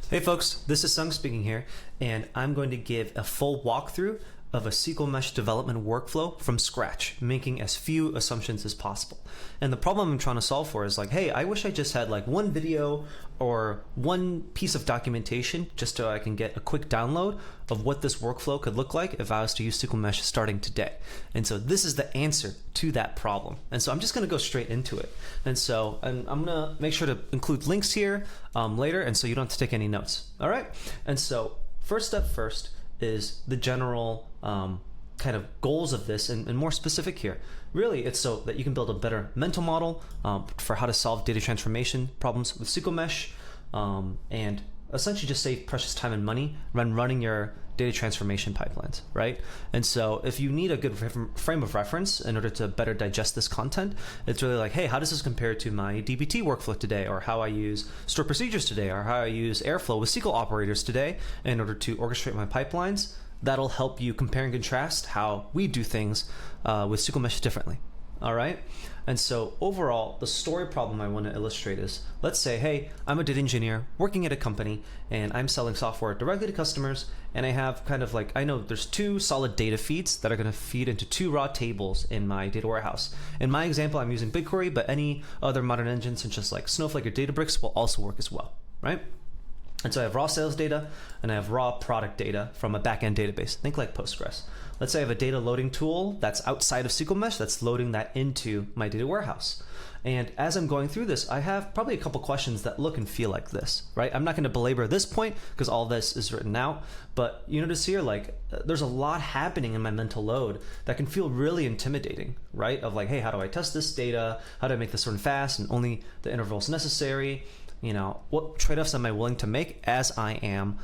Hey folks, this is Sung speaking here, and I'm going to give a full walkthrough of a SQLMesh development workflow from scratch, making as few assumptions as possible. And the problem I'm trying to solve for is like, hey, I wish I just had like one video or one piece of documentation just so I can get a quick download of what this workflow could look like if I was to use SQLMesh starting today. And so this is the answer to that problem. And so I'm just going to go straight into it. And so I'm going to make sure to include links here later, and so you don't have to take any notes. All right. And so first step first is the general kind of goals of this, and more specific here. Really, it's so that you can build a better mental model for how to solve data transformation problems with SQLMesh, and essentially just save precious time and money when running your data transformation pipelines, right? And so if you need a good frame of reference in order to better digest this content, it's really like, hey, how does this compare to my DBT workflow today, or how I use stored procedures today, or how I use Airflow with SQL operators today in order to orchestrate my pipelines? That'll help you compare and contrast how we do things with SQLMesh differently. All right. And so overall, the story problem I want to illustrate is, let's say, hey, I'm a data engineer working at a company and I'm selling software directly to customers. And I have kind of like, I know there's two solid data feeds that are going to feed into two raw tables in my data warehouse. In my example, I'm using BigQuery, but any other modern engines such as like Snowflake or Databricks will also work as well, right? And so I have raw sales data and I have raw product data from a backend database. Think like Postgres. Let's say I have a data loading tool that's outside of SQLMesh that's loading that into my data warehouse. And as I'm going through this, I have probably a couple questions that look and feel like this, right? I'm not going to belabor this point because all this is written out, but you notice here, like there's a lot happening in my mental load that can feel really intimidating, right? Of like, hey, how do I test this data? How do I make this run fast and only the intervals necessary? You know, what trade-offs am I willing to make as I am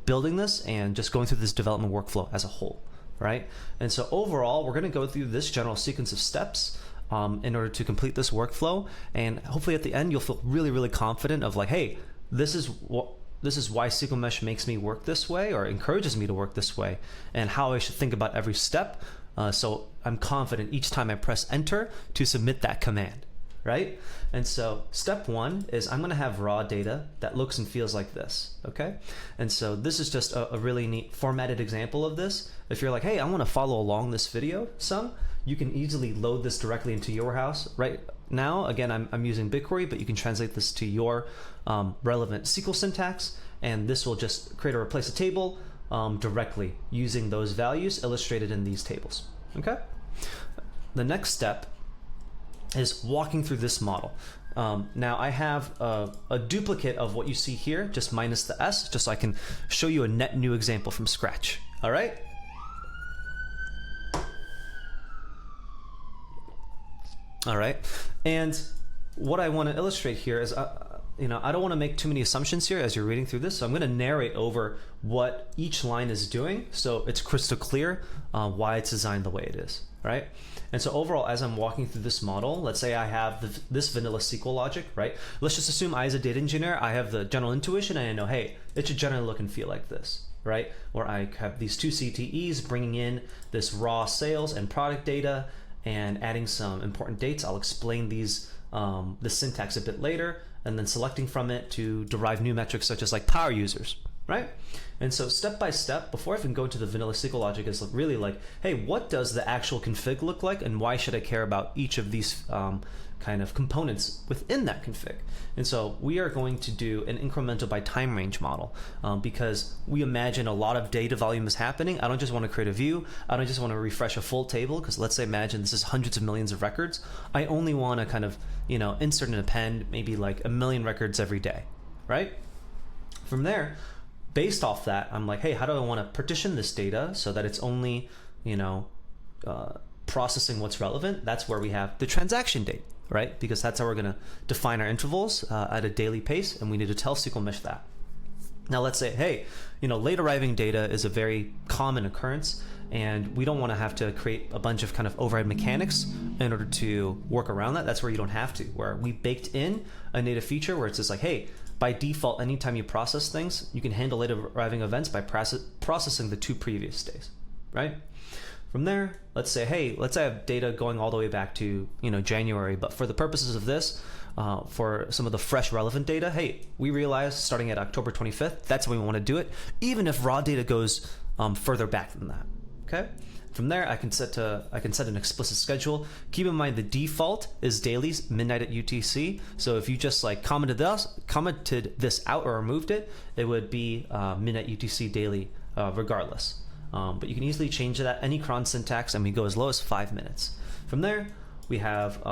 building this and just going through this development workflow as a whole, right? And so overall, we're going to go through this general sequence of steps in order to complete this workflow. And hopefully at the end, you'll feel really, really confident of like, hey, this is why SQLMesh makes me work this way or encourages me to work this way, and how I should think about every step. So I'm confident each time I press enter to submit that command. Right? And so step one is I'm going to have raw data that looks and feels like this, okay? And so this is just a really neat formatted example of this. If you're like, hey, I want to follow along this video some, you can easily load this directly into your house. Right now, again, I'm using BigQuery, but you can translate this to your relevant SQL syntax, and this will just create or replace a table directly using those values illustrated in these tables, okay? The next step is walking through this model. Now I have a duplicate of what you see here, just minus the S, just so I can show you a net new example from scratch. All right? All right. And what I want to illustrate here is, you know, I don't want to make too many assumptions here as you're reading through this, so I'm going to narrate over what each line is doing so it's crystal clear why it's designed the way it is, right? And so overall, as I'm walking through this model, let's say I have this vanilla SQL logic, right? Let's just assume I, as a data engineer, I have the general intuition and I know, hey, it should generally look and feel like this, right? Where I have these two CTEs bringing in this raw sales and product data and adding some important dates. I'll explain these the syntax a bit later, and then selecting from it to derive new metrics such as like power users, right? And so step by step, before I even go into the vanilla SQL logic, is really like, hey, what does the actual config look like, and why should I care about each of these kind of components within that config? And so we are going to do an incremental by time range model because we imagine a lot of data volume is happening. I don't just want to create a view. I don't just want to refresh a full table, because let's say imagine this is hundreds of millions of records. I only want to kind of, you know, insert and append maybe like 1 million records every day, right? From there, based off that, I'm like, hey, how do I want to partition this data so that it's only, you know, processing what's relevant? That's where we have the transaction date, right? Because that's how we're going to define our intervals at a daily pace, and we need to tell SQLMesh that. Now let's say, hey, you know, late arriving data is a very common occurrence, and we don't want to have to create a bunch of kind of overhead mechanics in order to work around that. That's where you don't have to, where we baked in a native feature where it's just like, hey, by default, anytime you process things, you can handle late arriving events by processing the 2 previous days, right? From there, let's say, hey, let's say I have data going all the way back to, you know, January, but for the purposes of this, for some of the fresh relevant data, hey, we realized starting at October 25th, that's when we want to do it, even if raw data goes further back than that. Okay. From there, I can set an explicit schedule. Keep in mind the default is dailies, midnight at UTC. So if you just like commented this out or removed it, it would be midnight UTC daily regardless. But you can easily change that, any cron syntax, and we go as low as 5 minutes. From there, we have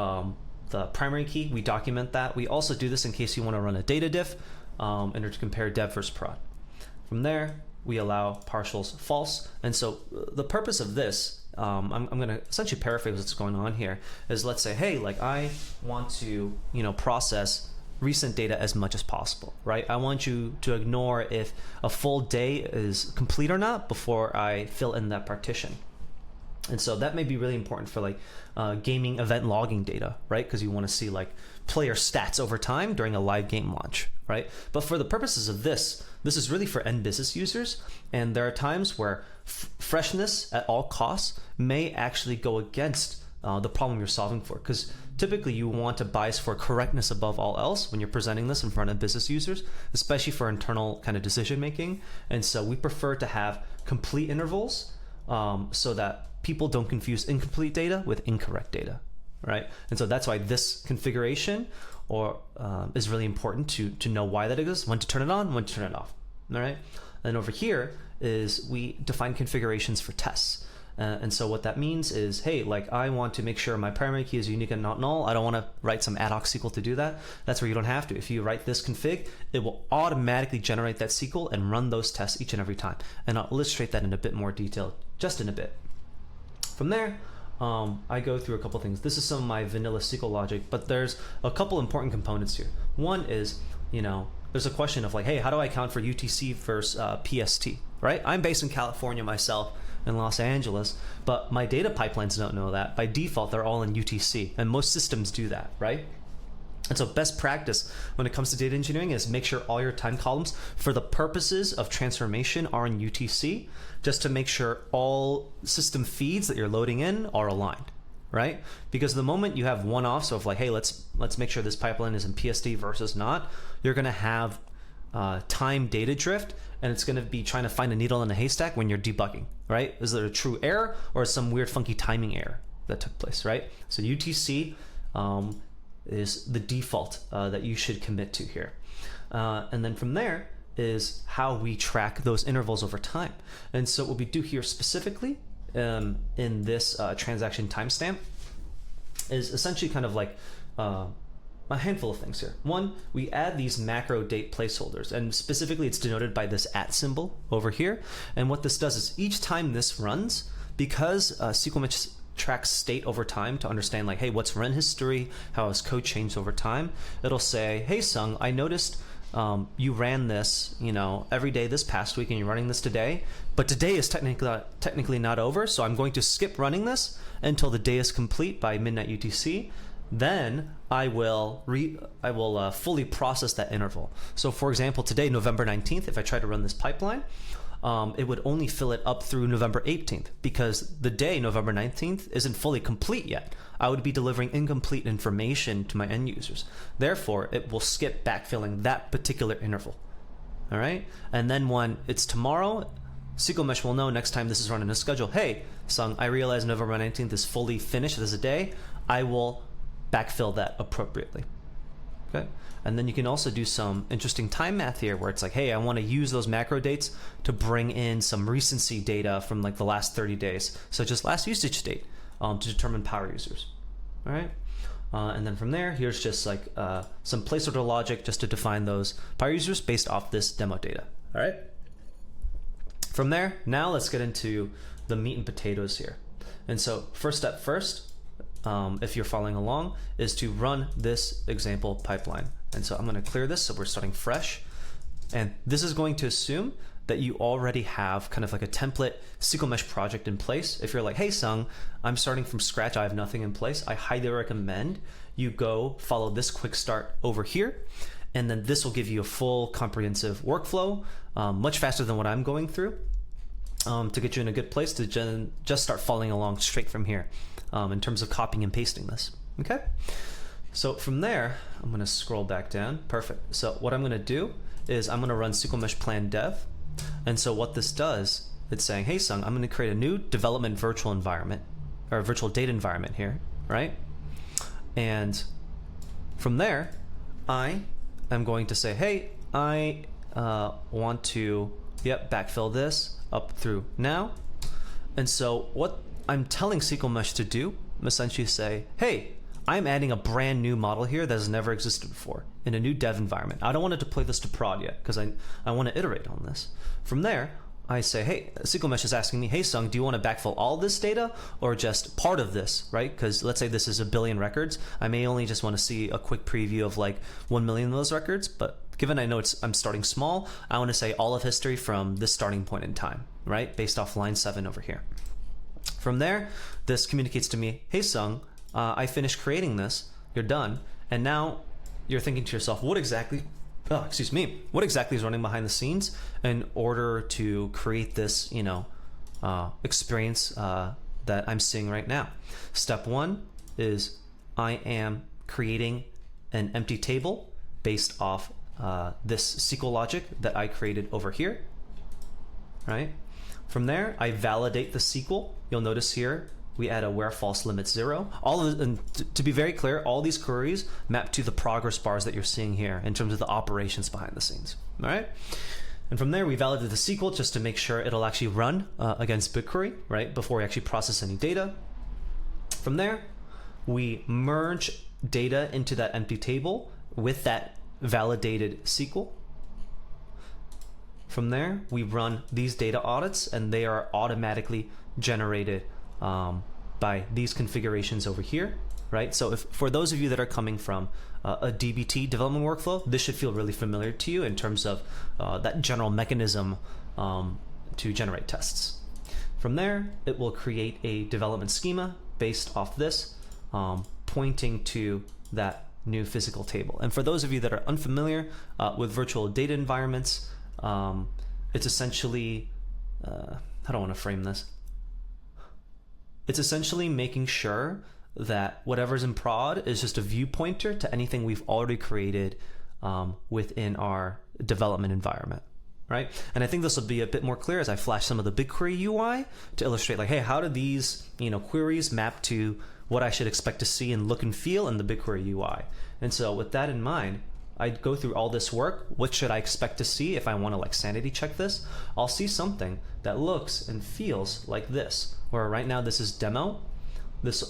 the primary key. We document that. We also do this in case you want to run a data diff in order to compare dev versus prod. From there, we allow partials false. And so the purpose of this, I'm going to essentially paraphrase what's going on here, is let's say, hey, like I want to, process recent data as much as possible, right? I want you to ignore if a full day is complete or not before I fill in that partition. And so that may be really important for like gaming event logging data, right? Because you want to see like player stats over time during a live game launch, right? But for the purposes of this is really for end business users. And there are times where freshness at all costs may actually go against the problem you're solving for. Because typically you want to bias for correctness above all else when you're presenting this in front of business users, especially for internal kind of decision making. And so we prefer to have complete intervals so that people don't confuse incomplete data with incorrect data, right? And so that's why this configuration is really important to know why that exists, when to turn it on, when to turn it off, all right? And over here is we define configurations for tests. And so what that means is, hey, like I want to make sure my primary key is unique and not null. I don't want to write some ad hoc SQL to do that. That's where you don't have to. If you write this config, it will automatically generate that SQL and run those tests each and every time. And I'll illustrate that in a bit more detail just in a bit. From there, I go through a couple things. This is some of my vanilla SQL logic, but there's a couple important components here. One is, there's a question of like, hey, how do I account for UTC versus PST, right? I'm based in California myself, in Los Angeles, but my data pipelines don't know that. By default, they're all in UTC, and most systems do that, right? And so best practice when it comes to data engineering is make sure all your time columns for the purposes of transformation are in UTC, just to make sure all system feeds that you're loading in are aligned, right? Because the moment you have one off, so if like, hey, let's make sure this pipeline is in PST versus not, you're gonna have time data drift, and it's going to be trying to find a needle in a haystack when you're debugging, right? Is there a true error or some weird funky timing error that took place, right? So UTC is the default that you should commit to here. And then from there is how we track those intervals over time. And so what we do here specifically in this transaction timestamp is essentially kind of like a handful of things here. One, we add these macro date placeholders, and specifically it's denoted by this @ symbol over here. And what this does is each time this runs, because SQLMesh tracks state over time to understand like, hey, what's run history, how has code changed over time, it'll say, hey, Sung, I noticed you ran this, every day this past week, and you're running this today, but today is technically not over, so I'm going to skip running this until the day is complete by midnight UTC. Then I will fully process that interval. So for example, today, November 19th, if I try to run this pipeline, it would only fill it up through November 18th, because the day, November 19th, isn't fully complete yet. I would be delivering incomplete information to my end users. Therefore, it will skip backfilling that particular interval. All right? And then when it's tomorrow, SQLMesh will know next time this is run in a schedule, hey, Sung, I realize November 19th is fully finished as a day. I will backfill that appropriately. Okay, and then you can also do some interesting time math here where it's like, hey, I want to use those macro dates to bring in some recency data from like the last 30 days, such as last usage date, to determine power users. All right, and then from there, here's just like some placeholder logic just to define those power users based off this demo data. All right. From there, now let's get into the meat and potatoes here. And so first step first, if you're following along, is to run this example pipeline. And so I'm going to clear this, so we're starting fresh. And this is going to assume that you already have kind of like a template SQLMesh project in place. If you're like, hey, Sung, I'm starting from scratch, I have nothing in place, I highly recommend you go follow this quick start over here. And then this will give you a full comprehensive workflow, much faster than what I'm going through, to get you in a good place to just start following along straight from here. In terms of copying and pasting this. Okay, So from there, I'm going to scroll back down. Perfect. So what I'm going to do is I'm going to run SQLMesh plan dev. And so what this does, it's saying, hey, Sung, I'm going to create a new development virtual environment, or virtual data environment here, right? And from there, I am going to say, hey, I want to, backfill this up through now. And so what I'm telling SQLMesh to do, essentially say, hey, I'm adding a brand new model here that has never existed before in a new dev environment. I don't want to deploy this to prod yet because I want to iterate on this. From there, I say, hey, SQLMesh is asking me, hey, Sung, do you want to backfill all this data or just part of this, right? Because let's say this is 1 billion records. I may only just want to see a quick preview of like 1 million of those records, but given I know I'm starting small, I want to say all of history from this starting point in time, right? Based off line 7 over here. From there, this communicates to me, hey, Sung, I finished creating this, you're done. And now you're thinking to yourself, what exactly is running behind the scenes in order to create this, experience that I'm seeing right now. Step 1 is I am creating an empty table based off this SQL logic that I created over here, right? From there, I validate the SQL. You'll notice here, we add a where false limit 0. And to be very clear, all these queries map to the progress bars that you're seeing here in terms of the operations behind the scenes. All right. And from there, we validate the SQL just to make sure it'll actually run against BigQuery, right, before we actually process any data. From there, we merge data into that empty table with that validated SQL. From there, we run these data audits, and they are automatically generated by these configurations over here, right? So for those of you that are coming from a DBT development workflow, this should feel really familiar to you in terms of that general mechanism to generate tests. From there, it will create a development schema based off this, pointing to that new physical table. And for those of you that are unfamiliar with virtual data environments, it's essentially, how do I want to frame this? It's essentially making sure that whatever's in prod is just a view pointer to anything we've already created within our development environment, right? And I think this will be a bit more clear as I flash some of the BigQuery UI to illustrate like, hey, how do these queries map to what I should expect to see and look and feel in the BigQuery UI? And so with that in mind, I'd go through all this work. What should I expect to see if I want to like sanity check this? I'll see something that looks and feels like this, where right now this is demo.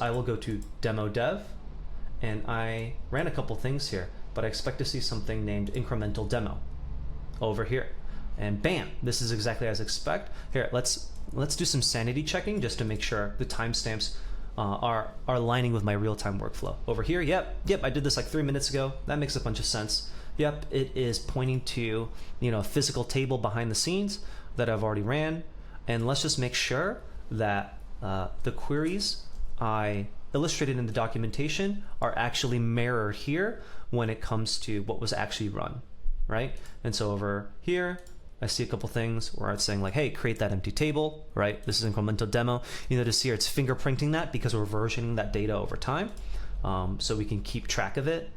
I will go to demo dev, and I ran a couple things here, but I expect to see something named incremental demo over here. And bam, this is exactly as I expect. Here, let's do some sanity checking just to make sure the timestamps are aligning with my real-time workflow. Over here, yep, I did this like 3 minutes ago. That makes a bunch of sense. Yep, it is pointing to a physical table behind the scenes that I've already ran. And let's just make sure that the queries I illustrated in the documentation are actually mirrored here when it comes to what was actually run, right? And so over here, I see a couple things where it's saying like, hey, create that empty table, right? This is incremental demo. You notice here it's fingerprinting that because we're versioning that data over time, so we can keep track of it.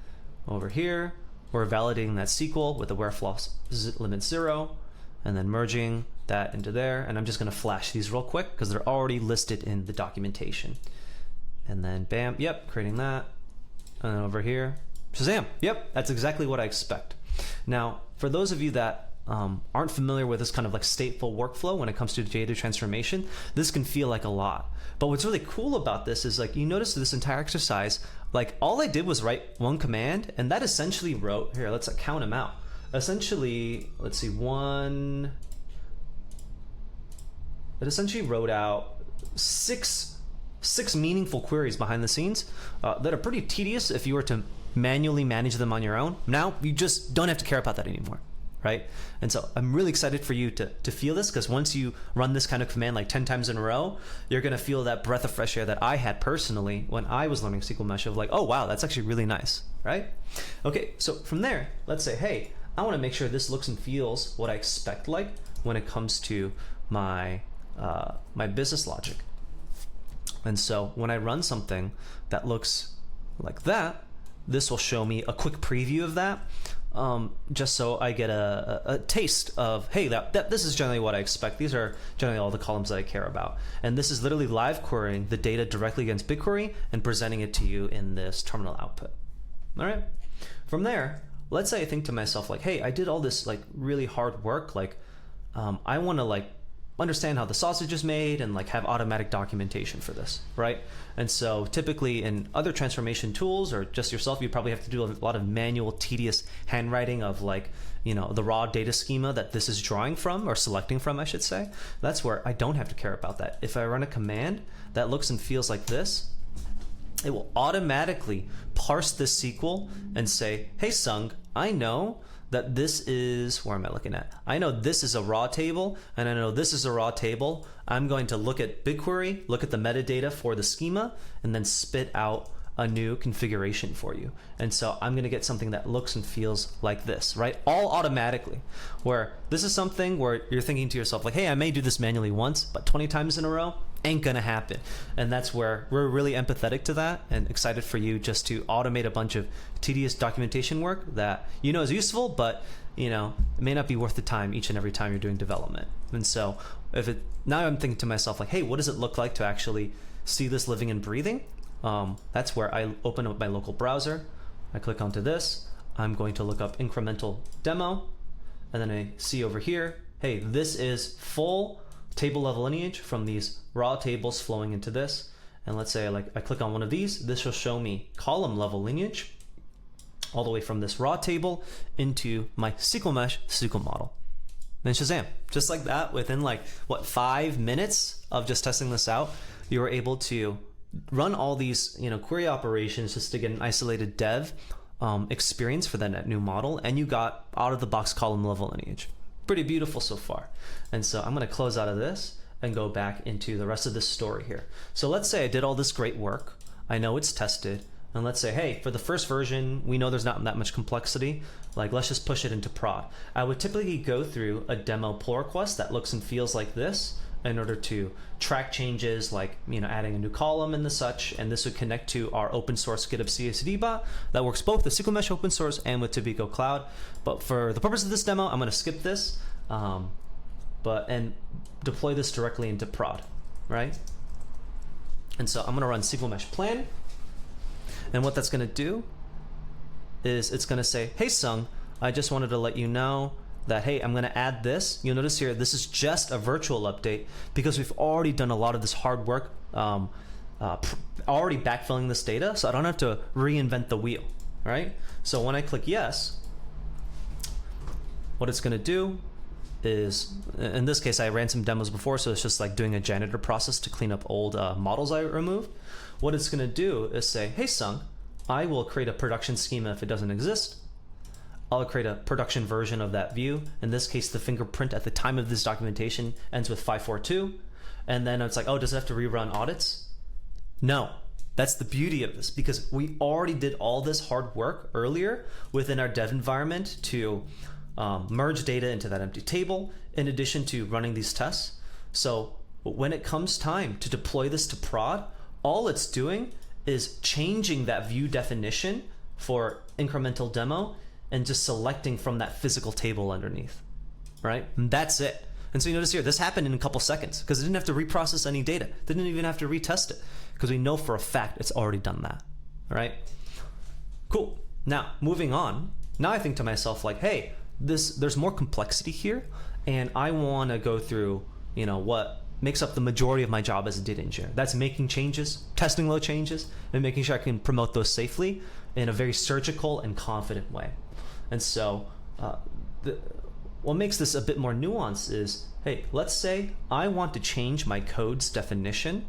Over here, we're validating that SQL with the where false limit 0, and then merging that into there. And I'm just going to flash these real quick because they're already listed in the documentation. And then bam, yep, creating that. And then over here, Shazam, yep, that's exactly what I expect. Now, for those of you that aren't familiar with this kind of like stateful workflow when it comes to data transformation, this can feel like a lot. But what's really cool about this is like, you notice this entire exercise, like all I did was write one command, and that essentially wrote, here, let's count them out. Essentially, let's see, it essentially wrote out six meaningful queries behind the scenes that are pretty tedious if you were to manually manage them on your own. Now, you just don't have to care about that anymore. Right? And so I'm really excited for you to feel this, because once you run this kind of command like 10 times in a row, you're going to feel that breath of fresh air that I had personally when I was learning SQLMesh of like, oh, wow, that's actually really nice, right? Okay, so from there, let's say, hey, I want to make sure this looks and feels what I expect like when it comes to my business logic. And so when I run something that looks like that, this will show me a quick preview of that, just so I get a taste of, hey, this is generally what I expect. These are generally all the columns that I care about. And this is literally live querying the data directly against BigQuery and presenting it to you in this terminal output. All right. From there, let's say I think to myself, like, hey, I did all this like really hard work. Like, I want to like understand how the sausage is made and like have automatic documentation for this, right? And so typically in other transformation tools or just yourself, you probably have to do a lot of manual, tedious handwriting of like, you know, the raw data schema that this is drawing from or selecting from, I should say. That's where I don't have to care about that. If I run a command that looks and feels like this, it will automatically parse this SQL and say, hey, Sung, I know that this is, where am I looking at? I know this is a raw table, and I know this is a raw table. I'm going to look at BigQuery, look at the metadata for the schema, and then spit out a new configuration for you. And so I'm gonna get something that looks and feels like this, right? All automatically, where this is something where you're thinking to yourself like, hey, I may do this manually once, but 20 times in a row, ain't gonna happen. And that's where we're really empathetic to that and excited for you just to automate a bunch of tedious documentation work that you know is useful, but you know, it may not be worth the time each and every time you're doing development. And so now I'm thinking to myself like, hey, what does it look like to actually see this living and breathing? That's where I open up my local browser. I click onto this. I'm going to look up incremental demo, and then I see over here, hey, this is full table level lineage from these raw tables flowing into this. And let's say I click on one of these, this will show me column level lineage all the way from this raw table into my SQLMesh SQL model. Then Shazam, just like that, within like, what, 5 minutes of just testing this out, you were able to run all these, you know, query operations just to get an isolated dev experience for that new model, and you got out of the box column level lineage. Pretty beautiful so far. And so I'm going to close out of this and go back into the rest of this story here. So let's say I did all this great work. I know it's tested. And let's say, hey, for the first version, we know there's not that much complexity. Like, let's just push it into prod. I would typically go through a demo pull request that looks and feels like this in order to track changes, like, you know, adding a new column and the such. And this would connect to our open source GitHub CI/CD bot that works both with SQLMesh open source and with Tobiko Cloud. But for the purpose of this demo, I'm going to skip this, and deploy this directly into prod, right? And so I'm going to run SQLMesh plan. And what that's going to do is it's going to say, hey, Sung, I just wanted to let you know that, hey, I'm going to add this. You'll notice here, this is just a virtual update because we've already done a lot of this hard work, already backfilling this data, so I don't have to reinvent the wheel, right? So when I click yes, what it's going to do is, in this case, I ran some demos before, so it's just like doing a janitor process to clean up old models I removed. What it's going to do is say, hey, Sung, I will create a production schema if it doesn't exist. I'll create a production version of that view. In this case, the fingerprint at the time of this documentation ends with 542. And then it's like, oh, does it have to rerun audits? No. That's the beauty of this, because we already did all this hard work earlier within our dev environment to merge data into that empty table, in addition to running these tests. So when it comes time to deploy this to prod, all it's doing is changing that view definition for incremental demo and just selecting from that physical table underneath, right? And that's it. And so you notice here, this happened in a couple seconds because it didn't have to reprocess any data. Didn't even have to retest it because we know for a fact it's already done that, all right? Cool. Now, moving on. Now I think to myself like, hey, there's more complexity here, and I want to go through, you know, what makes up the majority of my job as a data engineer. That's making changes, testing low changes, and making sure I can promote those safely in a very surgical and confident way. And so what makes this a bit more nuanced is, hey, let's say I want to change my code's definition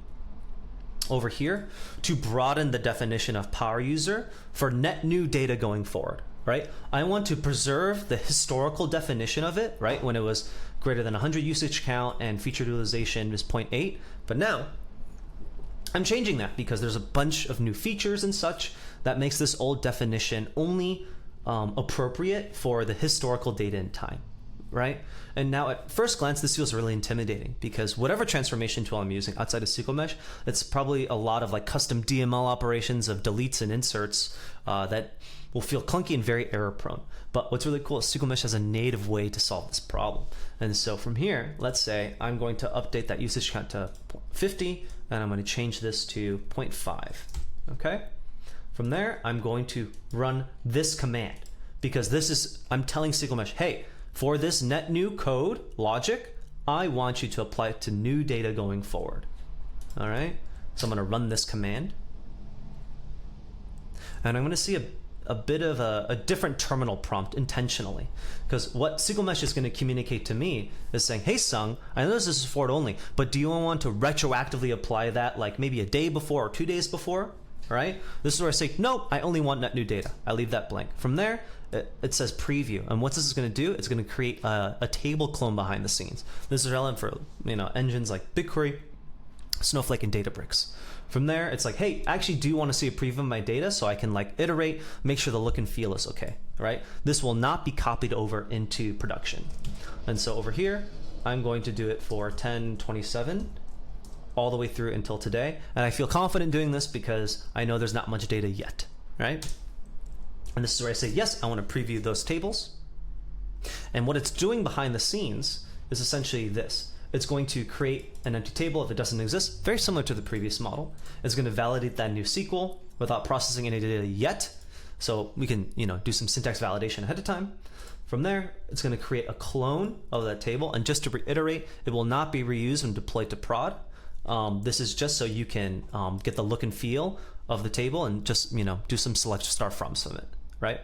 over here to broaden the definition of power user for net new data going forward, right? I want to preserve the historical definition of it, right? When it was greater than 100 usage count and feature utilization is 0.8. But now I'm changing that because there's a bunch of new features and such that makes this old definition only appropriate for the historical data in time. right? And now at first glance, this feels really intimidating because whatever transformation tool I'm using outside of SQLMesh, it's probably a lot of like custom DML operations of deletes and inserts that will feel clunky and very error prone. But what's really cool is SQLMesh has a native way to solve this problem. And so from here, let's say I'm going to update that usage count to 50, and I'm going to change this to 0.5, okay? From there, I'm going to run this command because this is, I'm telling SQLMesh, hey, for this net new code logic, I want you to apply it to new data going forward. All right, so I'm going to run this command. And I'm going to see a bit of a different terminal prompt intentionally, because what SQLMesh is going to communicate to me is saying, hey Sung, I know this is forward only, but do you want to retroactively apply that like maybe a day before or 2 days before? Right? This is where I say, no, I only want net new data. I leave that blank. From there, it says preview. And what this is going to do, it's going to create a table clone behind the scenes. This is relevant for engines like BigQuery, Snowflake, and Databricks. From there, it's like, hey, I actually do want to see a preview of my data so I can like iterate, make sure the look and feel is okay, right? This will not be copied over into production. And so over here, I'm going to do it for 1027 all the way through until today. And I feel confident doing this because I know there's not much data yet, right? And this is where I say, yes, I want to preview those tables. And what it's doing behind the scenes is essentially this. It's going to create an empty table if it doesn't exist, very similar to the previous model. It's going to validate that new SQL without processing any data yet. So we can, do some syntax validation ahead of time. From there, it's going to create a clone of that table. And just to reiterate, it will not be reused and deployed to prod. This is just so you can get the look and feel of the table and just do some select star froms from it, right?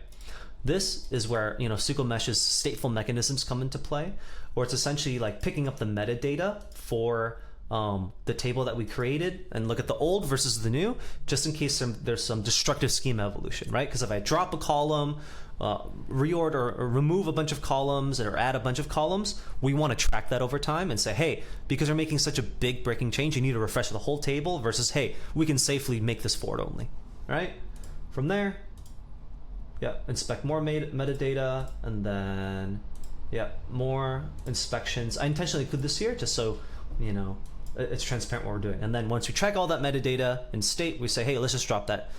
This is where SQLMesh's stateful mechanisms come into play, where it's essentially like picking up the metadata for the table that we created and look at the old versus the new, just in case there's some destructive schema evolution, right? Because if I drop a column, reorder or remove a bunch of columns or add a bunch of columns, we want to track that over time and say, hey, because we're making such a big breaking change, you need to refresh the whole table versus, hey, we can safely make this forward only, right? From there, inspect more metadata, and then, more inspections. I intentionally include this here just so, it's transparent what we're doing. And then once we track all that metadata in state, we say, hey, let's just drop that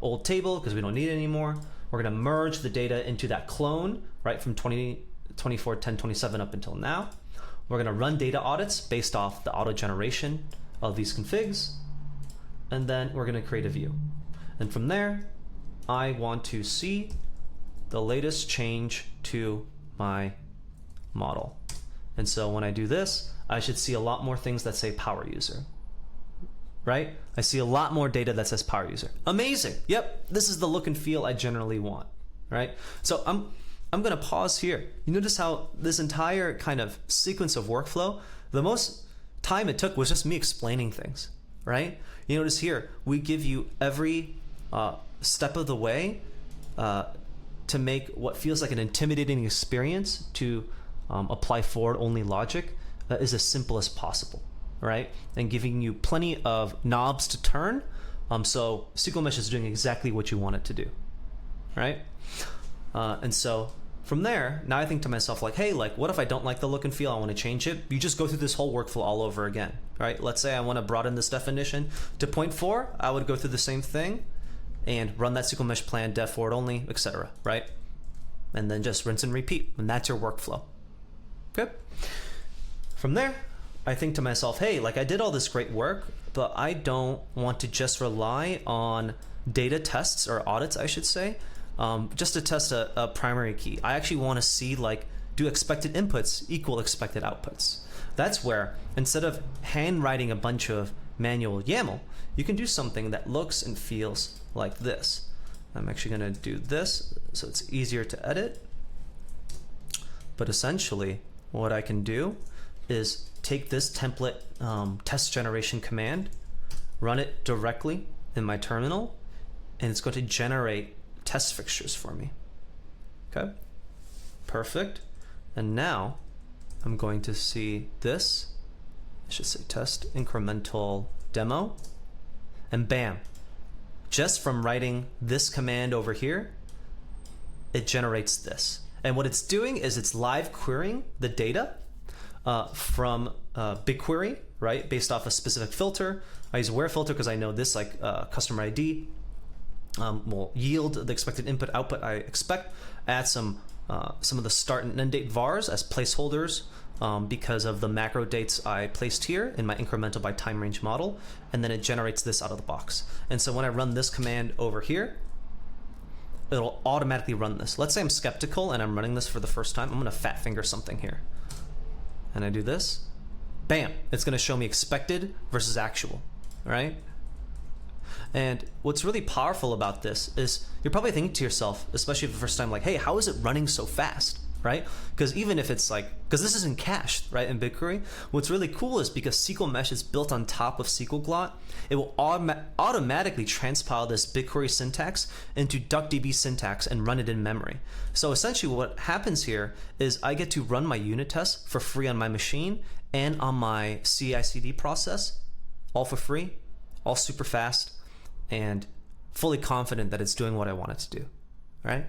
old table because we don't need it anymore. We're going to merge the data into that clone, right, from 2024, 1027 up until now. We're going to run data audits based off the auto generation of these configs. And then we're going to create a view. And from there, I want to see the latest change to my model. And so when I do this, I should see a lot more things that say power user, right? I see a lot more data that says power user. Amazing. Yep, this is the look and feel I generally want, right? So I'm going to pause here. You notice how this entire kind of sequence of workflow, the most time it took was just me explaining things, right? You notice here, we give you every step of the way to make what feels like an intimidating experience to apply forward only logic is as simple as possible, right? And giving you plenty of knobs to turn. So SQLMesh is doing exactly what you want it to do, right? And so from there, now I think to myself like, hey, like what if I don't like the look and feel, I want to change it? You just go through this whole workflow all over again, right? Let's say I want to broaden this definition to 0.4, I would go through the same thing and run that SQLMesh plan, dev forward only, etc., right? And then just rinse and repeat, and that's your workflow. Good. From there, I think to myself, hey, like I did all this great work, but I don't want to just rely on data tests or audits, I should say, just to test a primary key. I actually want to see like, do expected inputs equal expected outputs? That's where instead of handwriting a bunch of manual YAML, you can do something that looks and feels like this. I'm actually going to do this so it's easier to edit. But essentially, what I can do is take this template test generation command, run it directly in my terminal, and it's going to generate test fixtures for me. Okay, perfect. And now I'm going to see this. I should say test incremental demo, and bam, just from writing this command over here, it generates this. And what it's doing is it's live querying the data from BigQuery, right, based off a specific filter. I use a where filter because I know this, like customer ID will yield the expected input output I expect. Add some of the start and end date vars as placeholders because of the macro dates I placed here in my incremental by time range model, and then it generates this out of the box. And so when I run this command over here, it'll automatically run this. Let's say I'm skeptical and I'm running this for the first time. I'm gonna fat finger something here. And I do this, bam, it's gonna show me expected versus actual, right? And what's really powerful about this is you're probably thinking to yourself, especially for the first time, like, hey, how is it running so fast, right? Because even if it's like, because this isn't cached, right, in BigQuery, what's really cool is because SQLMesh is built on top of SQLglot, it will automatically transpile this BigQuery syntax into DuckDB syntax and run it in memory. So essentially what happens here is I get to run my unit tests for free on my machine and on my CI/CD process, all for free, all super fast, and fully confident that it's doing what I want it to do, right?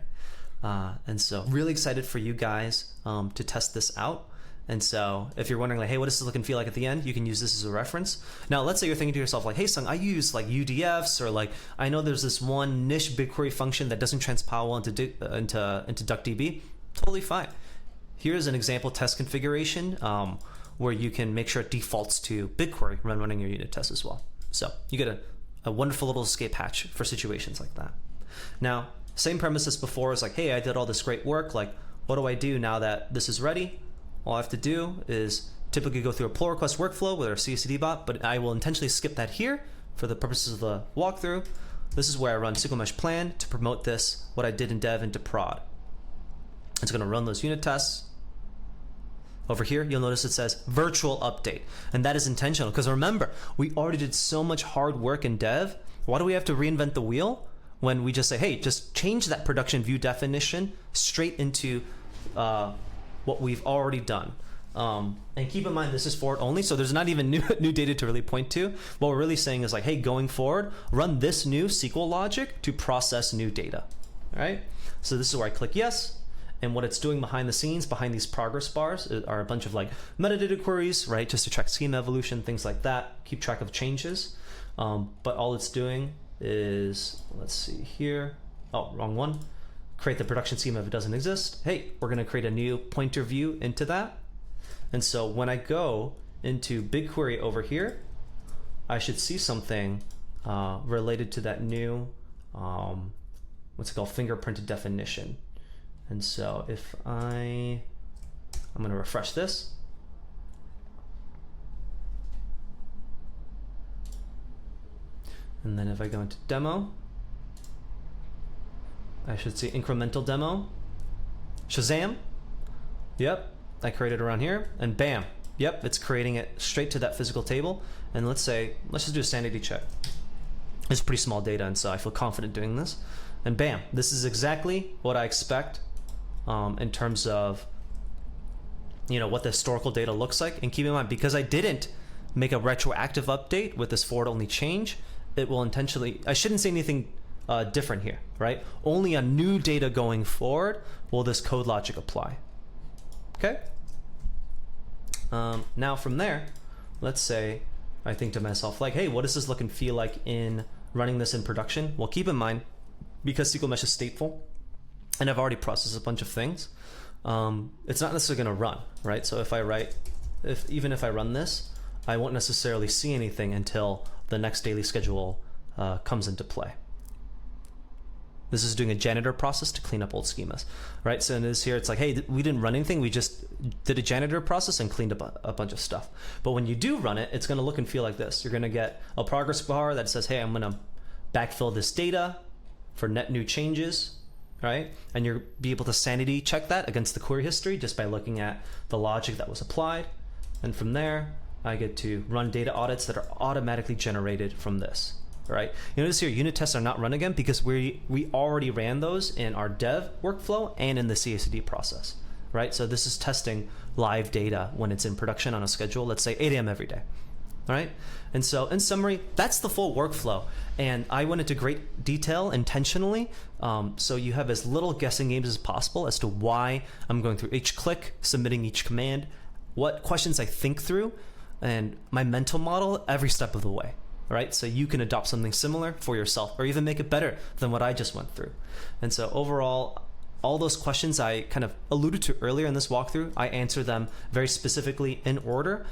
And so really excited for you guys to test this out. And so if you're wondering like, hey, what does this look and feel like at the end, you can use this as a reference. Now, let's say you're thinking to yourself like, hey, Sung, I use like UDFs, or like, I know there's this one niche BigQuery function that doesn't transpile well into DuckDB. Totally fine. Here's an example test configuration where you can make sure it defaults to BigQuery when running your unit tests as well. So you get a wonderful little escape hatch for situations like that. Now, same premise as before is like, hey, I did all this great work. Like, what do I do now that this is ready? All I have to do is typically go through a pull request workflow with our CI/CD bot, but I will intentionally skip that here for the purposes of the walkthrough. This is where I run SQLMesh plan to promote this, what I did in dev, into prod. It's going to run those unit tests. Over here, you'll notice it says virtual update, and that is intentional because remember, we already did so much hard work in dev. Why do we have to reinvent the wheel when we just say, hey, just change that production view definition straight into what we've already done? And keep in mind, this is forward only, so there's not even new data to really point to. What we're really saying is like, hey, going forward, run this new SQL logic to process new data. All right? So this is where I click yes. And what it's doing behind the scenes, behind these progress bars, are a bunch of like metadata queries, right? Just to track schema evolution, things like that, keep track of changes. But all it's doing is, let's see here. Oh, wrong one. Create the production schema if it doesn't exist. Hey, we're gonna create a new pointer view into that. And so when I go into BigQuery over here, I should see something related to that new, what's it called, fingerprinted definition. And so if I'm going to refresh this. And then if I go into demo, I should see incremental demo. Shazam. Yep, I created around here, and bam. Yep, it's creating it straight to that physical table. And let's just do a sanity check. It's pretty small data, and so I feel confident doing this. And bam, this is exactly what I expect in terms of what the historical data looks like. And keep in mind, because I didn't make a retroactive update with this forward only change, it will intentionally, I shouldn't say anything different here, right? Only on new data going forward will this code logic apply. Okay? Now from there, let's say I think to myself like, hey, what does this look and feel like in running this in production? Well, keep in mind, because SQLMesh is stateful, and I've already processed a bunch of things, it's not necessarily going to run, right? So even if I run this, I won't necessarily see anything until the next daily schedule comes into play. This is doing a janitor process to clean up old schemas, right? So in this here, it's like, hey, we didn't run anything. We just did a janitor process and cleaned up a bunch of stuff. But when you do run it, it's going to look and feel like this. You're going to get a progress bar that says, hey, I'm going to backfill this data for net new changes, right? And you'll be able to sanity check that against the query history just by looking at the logic that was applied. And from there, I get to run data audits that are automatically generated from this, right? You notice here, unit tests are not run again because we already ran those in our dev workflow and in the CI/CD process, right? So this is testing live data when it's in production on a schedule, let's say 8 a.m. every day. All right. And so in summary, that's the full workflow. And I went into great detail intentionally, so you have as little guessing games as possible as to why I'm going through each click, submitting each command, what questions I think through, and my mental model every step of the way. All right. So you can adopt something similar for yourself or even make it better than what I just went through. And so overall, all those questions I kind of alluded to earlier in this walkthrough, I answer them very specifically in order,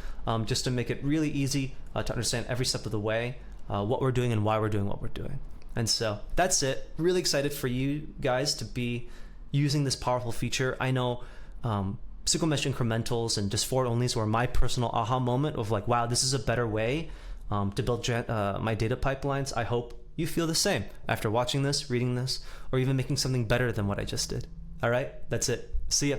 just to make it really easy to understand every step of the way what we're doing and why we're doing what we're doing. And so that's it. Really excited for you guys to be using this powerful feature. I know SQLMesh incrementals and just for onlys were my personal aha moment of like, wow, this is a better way to build my data pipelines. I hope you feel the same after watching this, reading this, or even making something better than what I just did. All right, that's it. See ya.